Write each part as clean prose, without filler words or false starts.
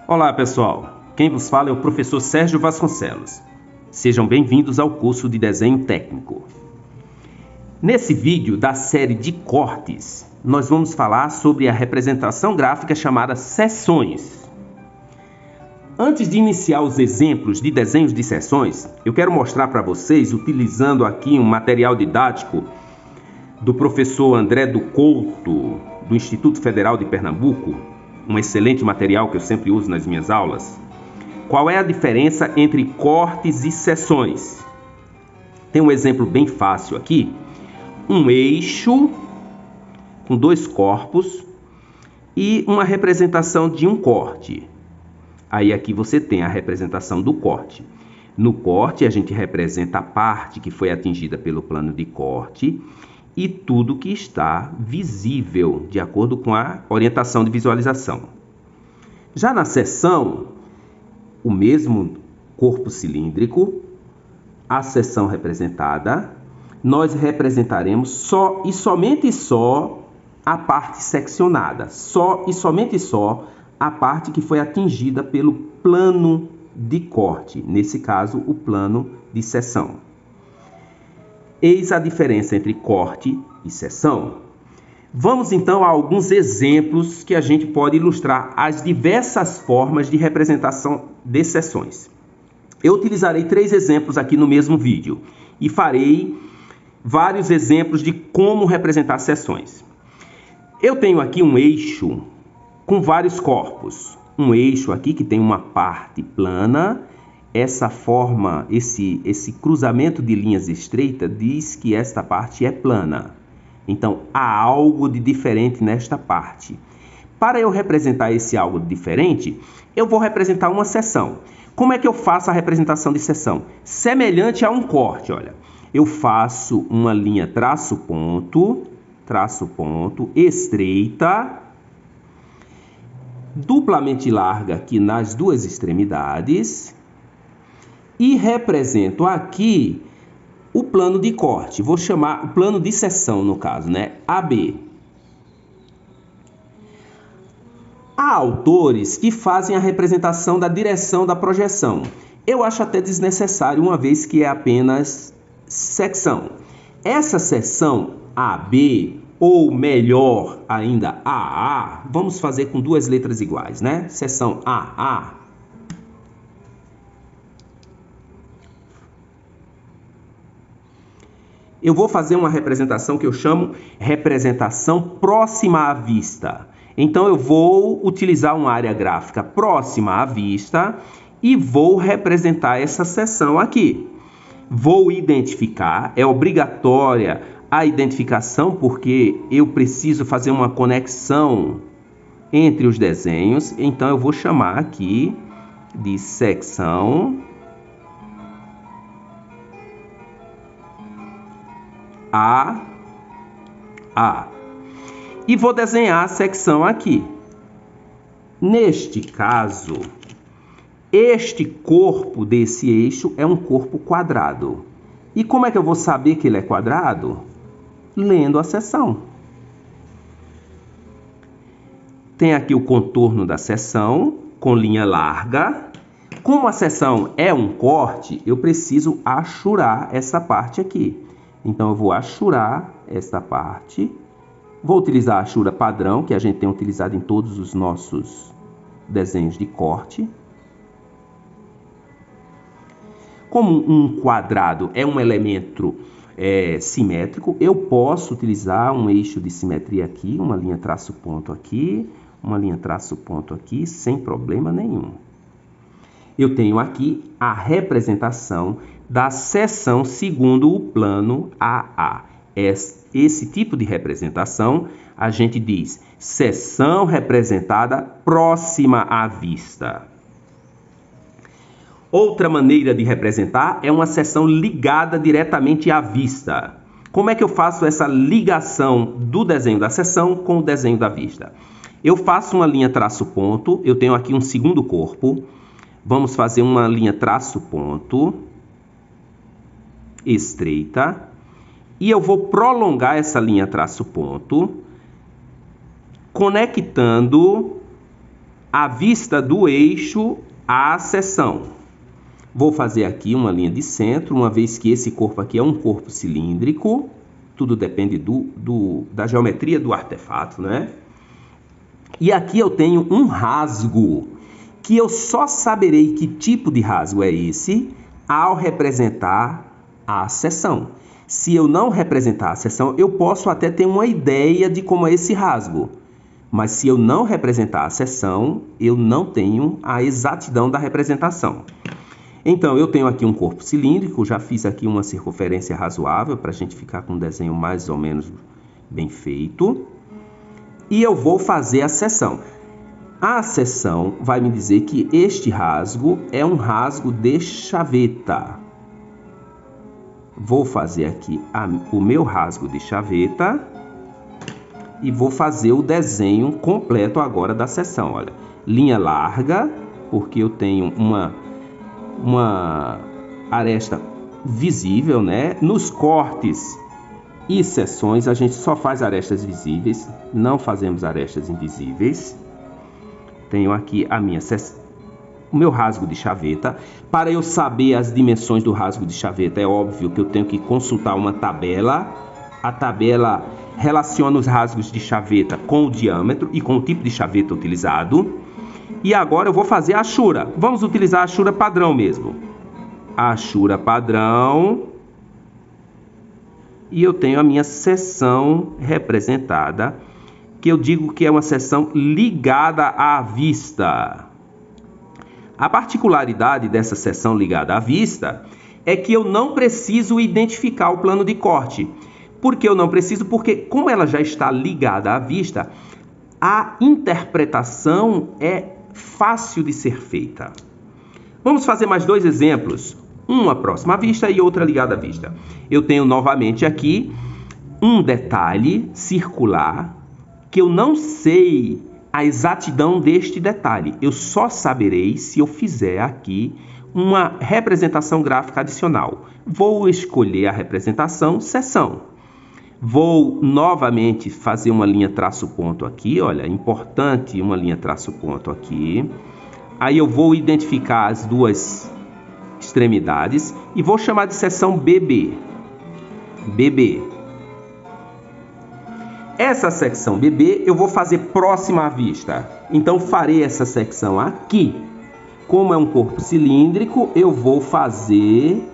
Olá pessoal, quem vos fala é o professor Sérgio Vasconcelos. Sejam bem-vindos ao curso de Desenho Técnico. Nesse vídeo da série de cortes, nós vamos falar sobre a representação gráfica chamada seções. Antes de iniciar os exemplos de desenhos de seções, eu quero mostrar para vocês, utilizando aqui um material didático do professor André do Couto, do Instituto Federal de Pernambuco, um excelente material que eu sempre uso nas minhas aulas. Qual é a diferença entre cortes e seções? Tem um exemplo bem fácil aqui. Um eixo com dois corpos e uma representação de um corte. Aí aqui você tem a representação do corte. No corte a gente representa a parte que foi atingida pelo plano de corte e tudo que está visível, de acordo com a orientação de visualização. Já na seção, o mesmo corpo cilíndrico, a seção representada, nós representaremos só e somente só a parte seccionada, só e somente só a parte que foi atingida pelo plano de corte, nesse caso, o plano de seção. Eis a diferença entre corte e seção. Vamos então a alguns exemplos que a gente pode ilustrar as diversas formas de representação de seções. Eu utilizarei 3 exemplos aqui no mesmo vídeo e farei vários exemplos de como representar seções. Eu tenho aqui um eixo com vários corpos. Um eixo aqui que tem uma parte plana. Essa forma, esse cruzamento de linhas estreitas diz que esta parte é plana. Então, há algo de diferente nesta parte. Para eu representar esse algo de diferente, eu vou representar uma seção. Como é que eu faço a representação de seção? Semelhante a um corte, olha. Eu faço uma linha traço ponto, estreita, duplamente larga aqui nas duas extremidades, e represento aqui o plano de corte. Vou chamar o plano de seção, no caso, né? AB. Há autores que fazem a representação da direção da projeção. Eu acho até desnecessário, uma vez que é apenas secção. Essa seção AB, ou melhor ainda, AA, vamos fazer com 2 letras iguais, né? Seção AA. Eu vou fazer uma representação que eu chamo representação próxima à vista. Então, eu vou utilizar uma área gráfica próxima à vista e vou representar essa seção aqui. Vou identificar, é obrigatória a identificação porque eu preciso fazer uma conexão entre os desenhos. Então, eu vou chamar aqui de secção A. E vou desenhar a secção aqui. Neste caso, este corpo desse eixo é um corpo quadrado. E como é que eu vou saber que ele é quadrado? Lendo a seção. Tem aqui o contorno da seção, com linha larga. Como a seção é um corte, eu preciso achurar essa parte aqui. Então, eu vou achurar esta parte. Vou utilizar a achura padrão, que a gente tem utilizado em todos os nossos desenhos de corte. Como um quadrado é um elemento simétrico, eu posso utilizar um eixo de simetria aqui, uma linha traço ponto aqui, uma linha traço ponto aqui, sem problema nenhum. Eu tenho aqui a representação da seção segundo o plano AA. Esse tipo de representação a gente diz seção representada próxima à vista. Outra maneira de representar é uma seção ligada diretamente à vista. Como é que eu faço essa ligação do desenho da seção com o desenho da vista? Eu faço uma linha traço ponto, eu tenho aqui um segundo corpo. Vamos fazer uma linha traço ponto estreita e eu vou prolongar essa linha traço ponto conectando a vista do eixo à seção. Vou fazer aqui uma linha de centro, uma vez que esse corpo aqui é um corpo cilíndrico. Tudo depende da geometria do artefato, né? E aqui eu tenho um rasgo, que eu só saberei que tipo de rasgo é esse ao representar a seção. Se eu não representar a seção, eu posso até ter uma ideia de como é esse rasgo. Mas se eu não representar a seção, eu não tenho a exatidão da representação. Então, eu tenho aqui um corpo cilíndrico, já fiz aqui uma circunferência razoável para a gente ficar com um desenho mais ou menos bem feito. E eu vou fazer a seção. A seção vai me dizer que este rasgo é um rasgo de chaveta. Vou fazer aqui o meu rasgo de chaveta e vou fazer o desenho completo agora da seção. Olha, linha larga, porque eu tenho uma aresta visível, né? Nos cortes e seções a gente só faz arestas visíveis, não fazemos arestas invisíveis. Tenho aqui o meu rasgo de chaveta. Para eu saber as dimensões do rasgo de chaveta, é óbvio que eu tenho que consultar uma tabela. A tabela relaciona os rasgos de chaveta com o diâmetro e com o tipo de chaveta utilizado. E agora eu vou fazer a achura. Vamos utilizar a achura padrão mesmo. A achura padrão. E eu tenho a minha seção representada, que eu digo que é uma seção ligada à vista. A particularidade dessa seção ligada à vista é que eu não preciso identificar o plano de corte. Por que eu não preciso? Porque como ela já está ligada à vista, a interpretação é fácil de ser feita. Vamos fazer mais dois exemplos. Uma próxima à vista e outra ligada à vista. Eu tenho novamente aqui um detalhe circular que eu não sei a exatidão deste detalhe. Eu só saberei se eu fizer aqui uma representação gráfica adicional. Vou escolher a representação seção. Vou novamente fazer uma linha traço-ponto aqui. Olha, importante uma linha traço-ponto aqui. Aí eu vou identificar as duas extremidades e vou chamar de seção BB. BB. Essa secção BB eu vou fazer próxima à vista. Então farei essa secção aqui. Como é um corpo cilíndrico, eu vou fazer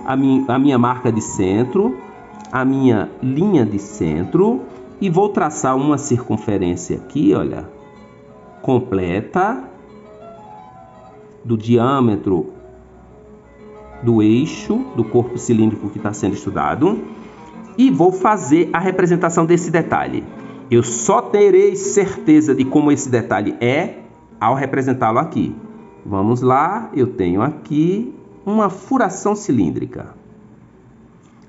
a minha marca de centro, a minha linha de centro e vou traçar uma circunferência aqui, olha, completa do diâmetro do eixo do corpo cilíndrico que está sendo estudado e vou fazer a representação desse detalhe. Eu só terei certeza de como esse detalhe é ao representá-lo aqui. Vamos lá, eu tenho aqui uma furação cilíndrica.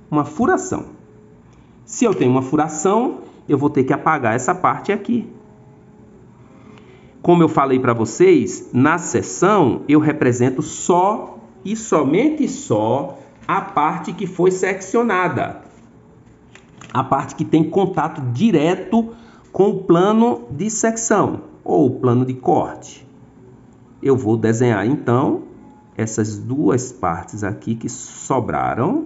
Uma furação. Se eu tenho uma furação, eu vou ter que apagar essa parte aqui. Como eu falei para vocês, na seção eu represento só e somente só a parte que foi seccionada. A parte que tem contato direto com o plano de secção ou o plano de corte. Eu vou desenhar então essas duas partes aqui que sobraram.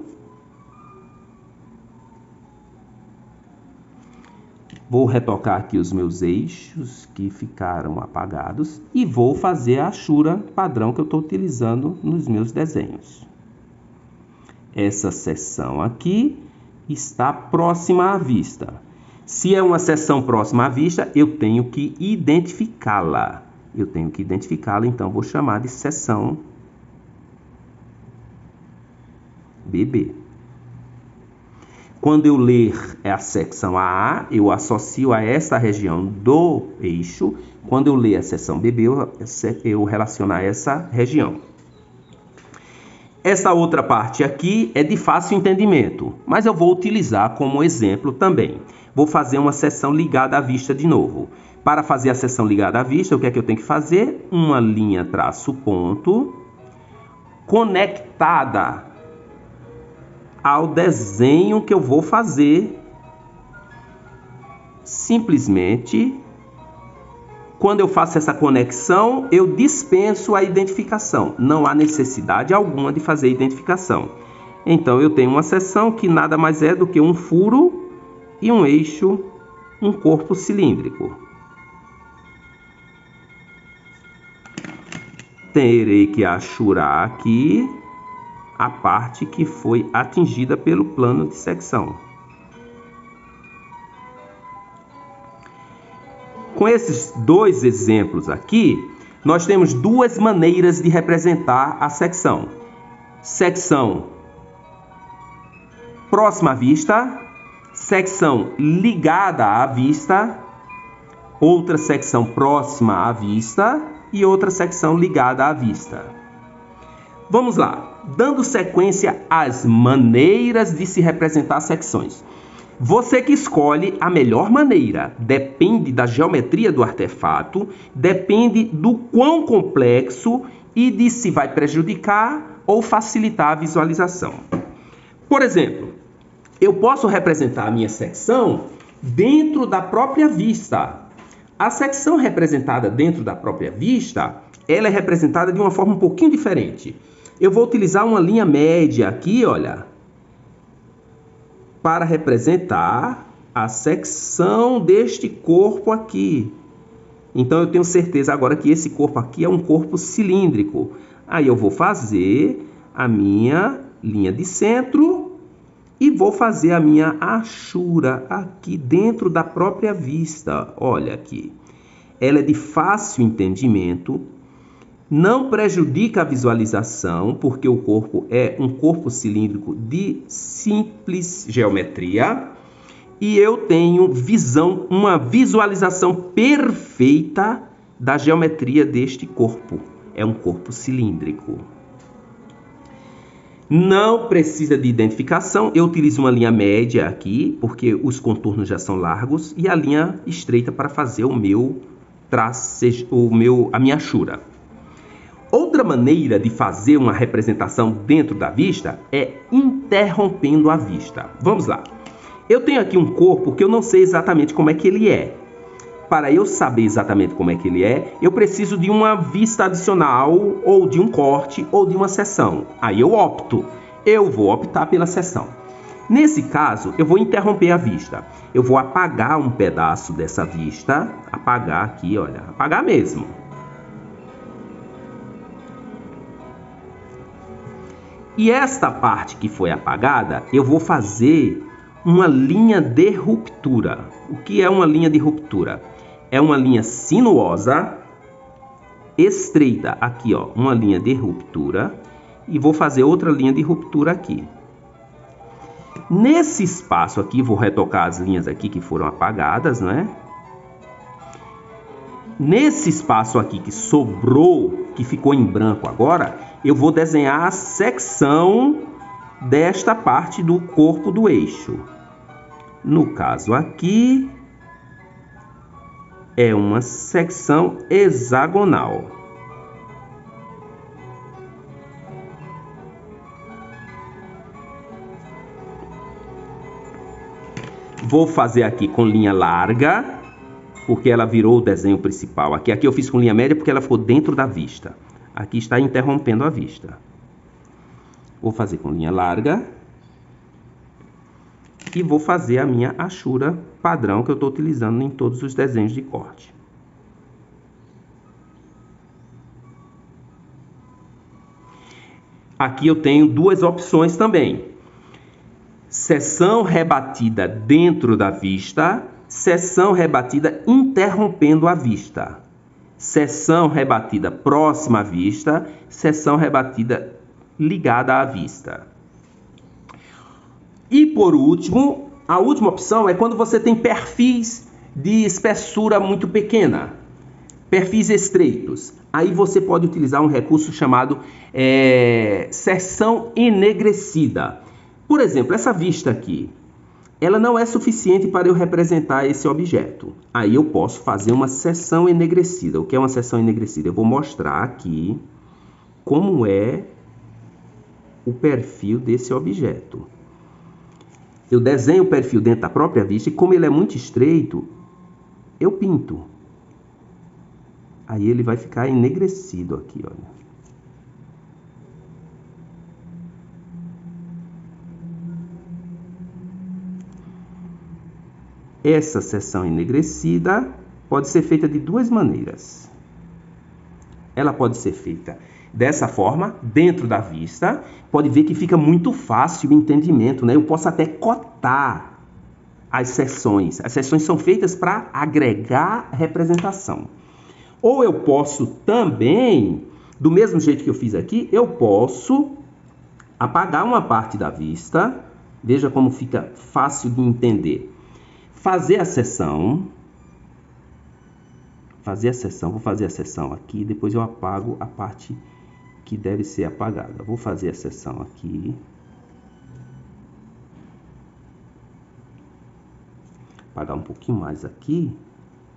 Vou retocar aqui os meus eixos que ficaram apagados e vou fazer a achura padrão que eu estou utilizando nos meus desenhos. Essa seção aqui está próxima à vista. Se é uma seção próxima à vista, eu tenho que identificá-la. Então vou chamar de seção BB. Quando eu ler a secção AA, eu associo a esta região do eixo. Quando eu ler a seção BB, eu relaciono a essa região. Essa outra parte aqui é de fácil entendimento, mas eu vou utilizar como exemplo também. Vou fazer uma seção ligada à vista de novo. Para fazer a seção ligada à vista, o que é que eu tenho que fazer? Uma linha traço-ponto conectada ao desenho que eu vou fazer. Simplesmente quando eu faço essa conexão, eu dispenso a identificação. Não há necessidade alguma de fazer identificação. Então, eu tenho uma seção que nada mais é do que um furo e um eixo, um corpo cilíndrico. Terei que achurar aqui a parte que foi atingida pelo plano de secção. Com esses dois exemplos aqui, nós temos duas maneiras de representar a secção. Secção próxima à vista, secção ligada à vista, outra secção próxima à vista e outra secção ligada à vista. Vamos lá, dando sequência às maneiras de se representar secções. Você que escolhe a melhor maneira, depende da geometria do artefato, depende do quão complexo e de se vai prejudicar ou facilitar a visualização. Por exemplo, eu posso representar a minha secção dentro da própria vista. A secção representada dentro da própria vista, ela é representada de uma forma um pouquinho diferente. Eu vou utilizar uma linha média aqui, olha, para representar a secção deste corpo aqui. Então, eu tenho certeza agora que esse corpo aqui é um corpo cilíndrico. Aí, eu vou fazer a minha linha de centro e vou fazer a minha achura aqui dentro da própria vista. Olha aqui. Ela é de fácil entendimento, não prejudica a visualização, porque o corpo é um corpo cilíndrico de simples geometria. E eu tenho uma visualização perfeita da geometria deste corpo. É um corpo cilíndrico. Não precisa de identificação. Eu utilizo uma linha média aqui, porque os contornos já são largos, e a linha estreita para fazer a minha achura. Outra maneira de fazer uma representação dentro da vista é interrompendo a vista. Vamos lá. Eu tenho aqui um corpo que eu não sei exatamente como é que ele é. Para eu saber exatamente como é que ele é, eu preciso de uma vista adicional, ou de um corte, ou de uma seção. Aí eu vou optar pela seção. Nesse caso, eu vou interromper a vista. Eu vou apagar um pedaço dessa vista, apagar aqui, olha, apagar mesmo. E esta parte que foi apagada, eu vou fazer uma linha de ruptura. O que é uma linha de ruptura? É uma linha sinuosa, estreita, aqui ó, uma linha de ruptura, e vou fazer outra linha de ruptura aqui. Nesse espaço aqui, vou retocar as linhas aqui que foram apagadas, né? Nesse espaço aqui que sobrou, que ficou em branco agora, eu vou desenhar a secção desta parte do corpo do eixo. No caso aqui, é uma secção hexagonal. Vou fazer aqui com linha larga, porque ela virou o desenho principal. Aqui eu fiz com linha média porque ela ficou dentro da vista. Aqui está interrompendo a vista. Vou fazer com linha larga. E vou fazer a minha achura padrão que eu estou utilizando em todos os desenhos de corte. Aqui eu tenho duas opções também. Seção rebatida dentro da vista, seção rebatida interrompendo a vista. Seção rebatida próxima à vista, seção rebatida ligada à vista. E por último, a última opção é quando você tem perfis de espessura muito pequena, perfis estreitos. Aí você pode utilizar um recurso chamado seção enegrecida. Por exemplo, essa vista aqui, ela não é suficiente para eu representar esse objeto. Aí eu posso fazer uma seção enegrecida. O que é uma seção enegrecida? Eu vou mostrar aqui como é o perfil desse objeto. Eu desenho o perfil dentro da própria vista e como ele é muito estreito, eu pinto. Aí ele vai ficar enegrecido aqui, olha. Essa seção enegrecida pode ser feita de duas maneiras. Ela pode ser feita dessa forma, dentro da vista. Pode ver que fica muito fácil o entendimento, né? Eu posso até cotar as seções. As seções são feitas para agregar representação. Ou eu posso também, do mesmo jeito que eu fiz aqui, eu posso apagar uma parte da vista. Veja como fica fácil de entender. Fazer a seção. Vou fazer a seção aqui, depois eu apago a parte que deve ser apagada. Vou fazer a seção aqui. Apagar um pouquinho mais aqui,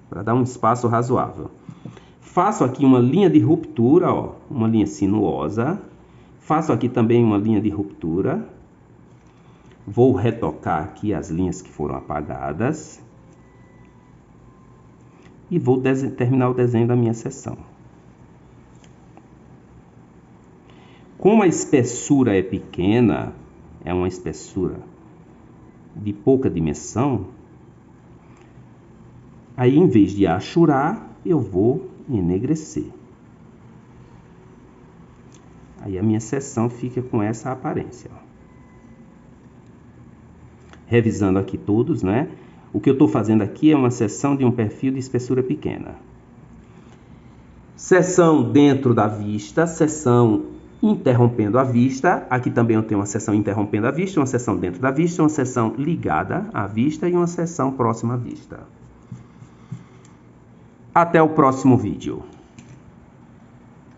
para dar um espaço razoável. Faço aqui uma linha de ruptura, ó, uma linha sinuosa. Faço aqui também uma linha de ruptura. Vou retocar aqui as linhas que foram apagadas. E vou terminar o desenho da minha seção. Como a espessura é pequena, é uma espessura de pouca dimensão, aí em vez de achurar, eu vou enegrecer. Aí a minha seção fica com essa aparência. Revisando aqui todos, né? O que eu estou fazendo aqui é uma seção de um perfil de espessura pequena. Seção dentro da vista, seção interrompendo a vista. Aqui também eu tenho uma seção interrompendo a vista, uma seção dentro da vista, uma seção ligada à vista e uma seção próxima à vista. Até o próximo vídeo.